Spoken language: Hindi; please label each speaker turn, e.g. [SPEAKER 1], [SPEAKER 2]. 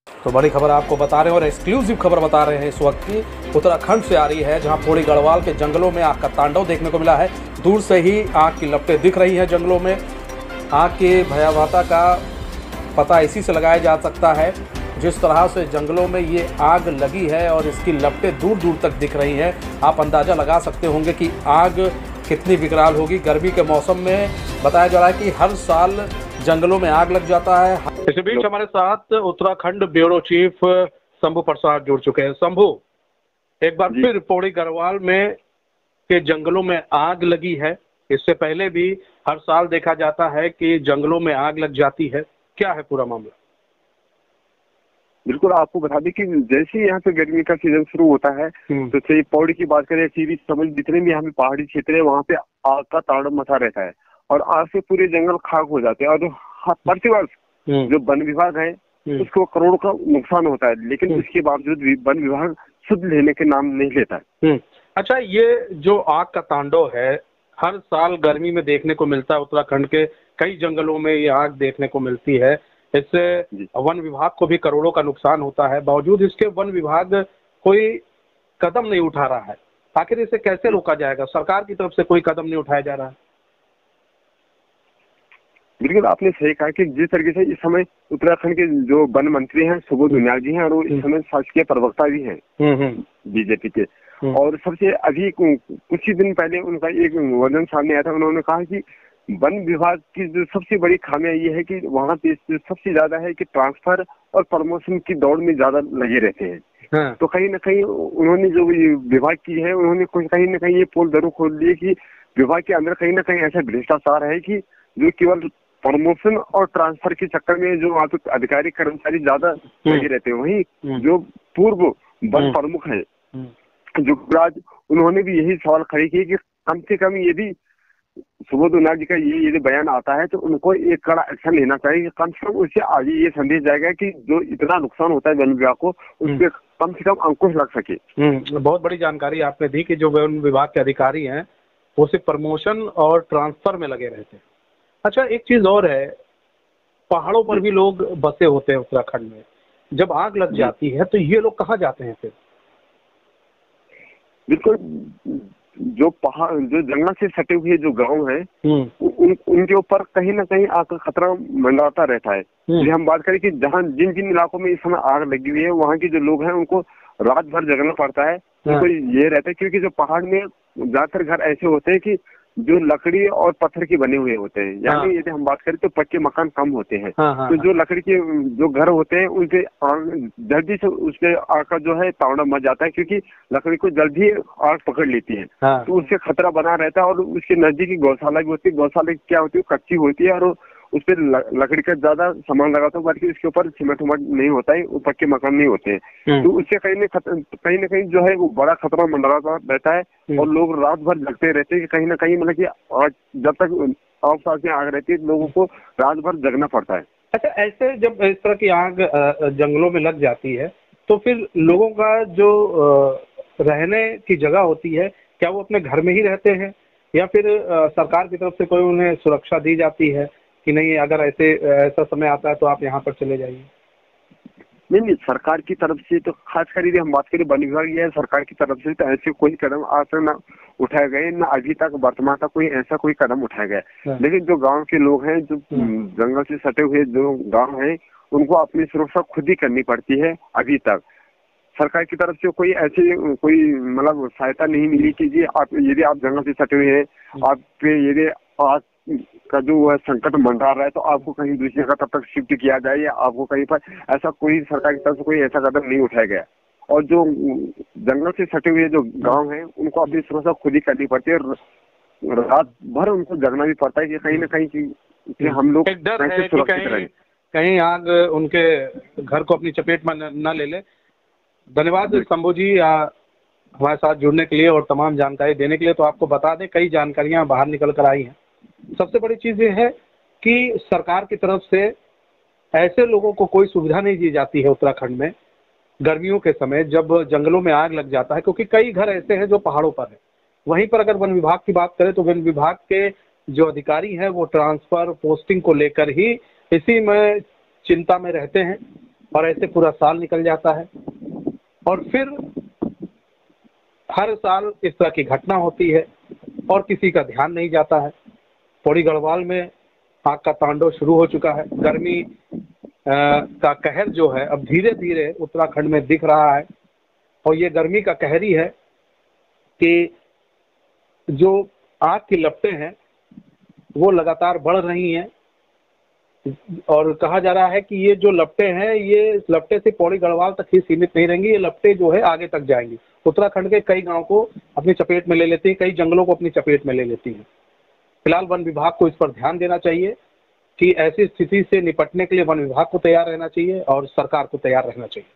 [SPEAKER 1] तो बड़ी खबर आपको बता रहे हैं और एक्सक्लूसिव खबर बता रहे हैं इस वक्त की उत्तराखंड से आ रही है, जहां पौड़ी गढ़वाल के जंगलों में आग का तांडव देखने को मिला है। दूर से ही आग की लपटें दिख रही हैं जंगलों में। आग की भयावहता का पता इसी से लगाया जा सकता है, जिस तरह से जंगलों में ये आग लगी है और इसकी लपटें दूर दूर तक दिख रही हैं। आप अंदाज़ा लगा सकते होंगे कि आग कितनी विकराल होगी। गर्मी के मौसम में बताया जा रहा है कि हर साल जंगलों में आग लग जाता है। इसी बीच हमारे साथ उत्तराखंड ब्यूरो चीफ शंभू प्रसाद जुड़ चुके हैं। शंभू, एक बार फिर पौड़ी गढ़वाल में के जंगलों में आग लगी है। इससे पहले भी हर साल देखा जाता है कि जंगलों में आग लग जाती है। क्या है पूरा मामला?
[SPEAKER 2] बिल्कुल, आपको बता दें कि जैसे ही यहाँ पे गर्मी का सीजन शुरू होता है तो चाहे पौड़ी की बात करें, सीधी समझ जितने भी यहाँ पे पहाड़ी क्षेत्र है वहाँ पे आग का तांडव मचा रहता है और आग से पूरे जंगल खाक हो जाते हैं। और प्रतिवर्ष जो वन विभाग है उसको करोड़ों का नुकसान होता है, लेकिन इसके बावजूद भी वन विभाग शुद्ध लेने के नाम नहीं लेता है।
[SPEAKER 1] अच्छा, ये जो आग का तांडव है हर साल गर्मी में देखने को मिलता है। उत्तराखंड के कई जंगलों में ये आग देखने को मिलती है। इससे वन विभाग को भी करोड़ों का नुकसान होता है। बावजूद इसके वन विभाग कोई कदम नहीं उठा रहा है। आखिर इसे कैसे रोका जाएगा? सरकार की तरफ से कोई कदम नहीं उठाया जा रहा है।
[SPEAKER 2] बिल्कुल, आपने सही कहा कि जिस तरीके से इस समय उत्तराखंड के जो वन मंत्री हैं सुबोध उनियाल जी हैं और वो इस समय शासकीय प्रवक्ता भी हैं बीजेपी के। और सबसे अभी कुछ ही दिन पहले उनका एक वर्णन सामने आया था। उन्होंने कहा कि वन विभाग की जो सबसे बड़ी खामियां ये है कि वहाँ पे सबसे ज्यादा है कि ट्रांसफर और प्रमोशन की दौड़ में ज्यादा लगे रहते हैं। तो कहीं ना कहीं उन्होंने जो विभाग की है उन्होंने कहीं ना कहीं ये पोल जरूर खोल दिए कि विभाग के अंदर कहीं ना कहीं ऐसा भ्रष्टाचार है कि जो केवल प्रमोशन और ट्रांसफर के चक्कर में जो वहाँ पे अधिकारी कर्मचारी ज्यादा लगे रहते हैं। वहीं जो पूर्व वन प्रमुख है जुगराज, उन्होंने भी यही सवाल खड़े किए कि कम से कम यदि सुबोध उनियाल जी का ये बयान आता है तो उनको एक कड़ा एक्शन लेना चाहिए। कम से कम उससे आगे ये संदेश जाएगा कि जो इतना नुकसान होता है वन विभाग को उस पर कम से कम अंकुश लग सके।
[SPEAKER 1] बहुत बड़ी जानकारी आपने दी कि जो वन विभाग के अधिकारी हैं वो सिर्फ प्रमोशन और ट्रांसफर में लगे रहते हैं। अच्छा, एक चीज और है, पहाड़ों पर भी लोग बसे होते हैं उत्तराखंड में। जब आग लग जाती है तो ये लोग कहाँ जाते हैं फिर?
[SPEAKER 2] बिल्कुल, जो पहाड़ जो जंगल से सटे हुए जो गांव हैं उनके ऊपर कहीं ना कहीं आग का खतरा मंडराता रहता है। यदि हम बात करें कि जहाँ जिन जिन इलाकों में इस समय आग लगी हुई है वहाँ के जो लोग हैं उनको रात भर जगना पड़ता है। उनको ये रहता है क्योंकि जो पहाड़ में ज्यादातर घर ऐसे होते हैं कि जो लकड़ी और पत्थर के बने हुए होते हैं। यानी यदि हम बात करें तो पक्के मकान कम होते हैं। तो जो लकड़ी के जो घर होते हैं उनपे जल्दी से उसपे आग का जो है तांडव मच जाता है, क्योंकि लकड़ी को जल्दी आग पकड़ लेती है। तो उससे खतरा बना रहता है। और उसके नजदीक गौशाला भी होती है। गौशाला क्या होती है, कच्ची होती है और उस पर लकड़ी का ज्यादा सामान लगाता है, बल्कि इसके ऊपर सीमेंट नहीं होता है, वो पक्के मकान नहीं होते हैं। तो उससे कहीं ना कहीं जो है वो बड़ा खतरा मंडराता रहता है और लोग रात भर जगते रहते हैं। कहीं ना कहीं मतलब कि आज जब तक आग साथ में आग रहती है लोगों को रात भर जगना पड़ता है।
[SPEAKER 1] अच्छा, ऐसे जब इस तरह की आग जंगलों में लग जाती है तो फिर लोगों का जो रहने की जगह होती है, क्या वो अपने घर में ही रहते हैं या फिर सरकार की तरफ से कोई उन्हें सुरक्षा दी जाती है कि नहीं, अगर ऐसा समय आता है तो आप यहाँ पर चले जाइए?
[SPEAKER 2] नहीं, सरकार की तरफ से तो खास कर यदि हम बात करें वन विभाग या सरकार की तरफ से तो ऐसे कोई कदम आज तक न उठाए गए, न अभी तक वर्तमान तक कोई कदम उठाया गया। लेकिन जो गांव के लोग हैं, जो जंगल से सटे हुए जो गांव हैं, उनको अपनी सुरक्षा खुद ही करनी पड़ती है। अभी तक सरकार की तरफ से कोई मतलब सहायता नहीं मिली कि जी आप यदि आप जंगल से सटे हुए हैं, आप पे यदि आग का जो है संकट मंडरा रहा है तो आपको कहीं दूसरी जगह तब तक शिफ्ट किया जाए या आपको कहीं पर, ऐसा कोई सरकार की तरफ से कोई ऐसा कदम नहीं उठाया गया। और जो जंगल से सटे हुए जो गांव हैं उनको अपनी सुरक्षा खुद ही करनी पड़ती है। रात भर उनको जगना भी पड़ता है कि कहीं ना कहीं कि हम लोग कैसे सुरक्षित रहें,
[SPEAKER 1] कहीं आग उनके घर को अपनी चपेट में न ले ले। धन्यवाद शंभू जी हमारे साथ जुड़ने के लिए और तमाम जानकारी देने के लिए। तो आपको बता दें, कई जानकारियां बाहर निकल कर आई हैं। सबसे बड़ी चीज़ ये है कि सरकार की तरफ से ऐसे लोगों को कोई सुविधा नहीं दी जाती है उत्तराखंड में गर्मियों के समय जब जंगलों में आग लग जाता है, क्योंकि कई घर ऐसे हैं जो पहाड़ों पर है। वहीं पर अगर वन विभाग की बात करें तो वन विभाग के जो अधिकारी हैं वो ट्रांसफर पोस्टिंग को लेकर ही इसी में चिंता में रहते हैं। और ऐसे पूरा साल निकल जाता है और फिर हर साल इस तरह की घटना होती है और किसी का ध्यान नहीं जाता है। पौड़ी गढ़वाल में आग का तांडव शुरू हो चुका है। गर्मी का कहर जो है अब धीरे धीरे उत्तराखंड में दिख रहा है और ये गर्मी का कहर ही है कि जो आग की लपटें हैं वो लगातार बढ़ रही हैं और कहा जा रहा है कि ये जो लपटें हैं ये लपटें से पौड़ी गढ़वाल तक ही सीमित नहीं रहेंगी, ये लपटें जो है आगे तक जाएंगी। उत्तराखंड के कई गांव को अपनी चपेट में ले लेती है, कई जंगलों को अपनी चपेट में ले लेती है। फिलहाल वन विभाग को इस पर ध्यान देना चाहिए कि ऐसी स्थिति से निपटने के लिए वन विभाग को तैयार रहना चाहिए और सरकार को तैयार रहना चाहिए।